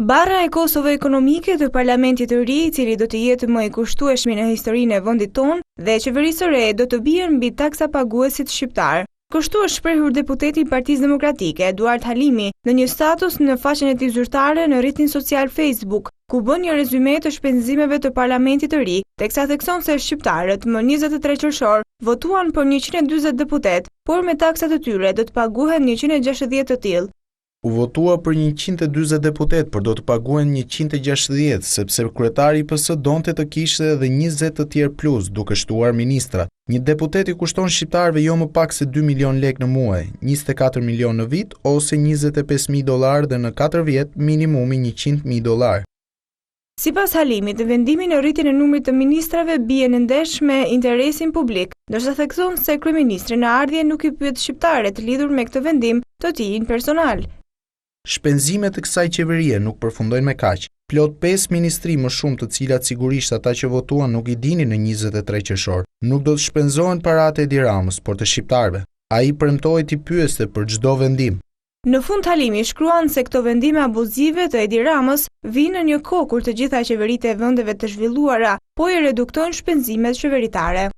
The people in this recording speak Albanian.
Barra e Kosovë ekonomike të parlamentit të ri, i cili do të jetë më i kushtueshmi në historinë e vendit tonë, dhe qeverisë së re do të bien mbi taksa paguesit shqiptar. Kështu është shprehur deputeti i Partisë Demokratike, Eduard Halimi, në një status në faqen e tij zyrtare në rrjetin social Facebook, ku bën një rezume të shpenzimeve të parlamentit të ri, teksa thekson se shqiptarët më 23 qershor votuan për 140 deputet, por me taksat e tyre do të paguhen 160 të tillë. U votua për 140 deputet, por do të paguen 160, sepse kryetari i PS donte të kishte edhe 20 të tjerë plus, duke shtuar ministra. Një deputet i kushton shqiptarëve jo më pak se 2 milion lek në muaj, 24 milion në vit ose $25.000 dhe në 4 vjet minimumi $100.000. Sipas Halimit, vendimi në rritjen e numrit të ministrave bie në ndesh me interesin publik, ndërsa thekson se kryeministri në ardhje nuk i pyet shqiptarët lidhur me këtë vendim të tij personal. Shpenzimet e kësaj qeverie nuk përfundojnë me kaq. Plot 5 ministri më shumë, të cilat sigurisht ata që votuan nuk i dinin në 23 qershor. Nuk do të shpenzohen paratë e Edi Ramës, por të shqiptarëve. Ai premtoi t'i pyeste për çdo vendim. Në fund Halimi shkruan se këto vendime abuzive të Edi Ramës vinë në një kohë kur të gjitha qeveritë e vendeve të zhvilluara po i reduktojnë shpenzimet qeveritare.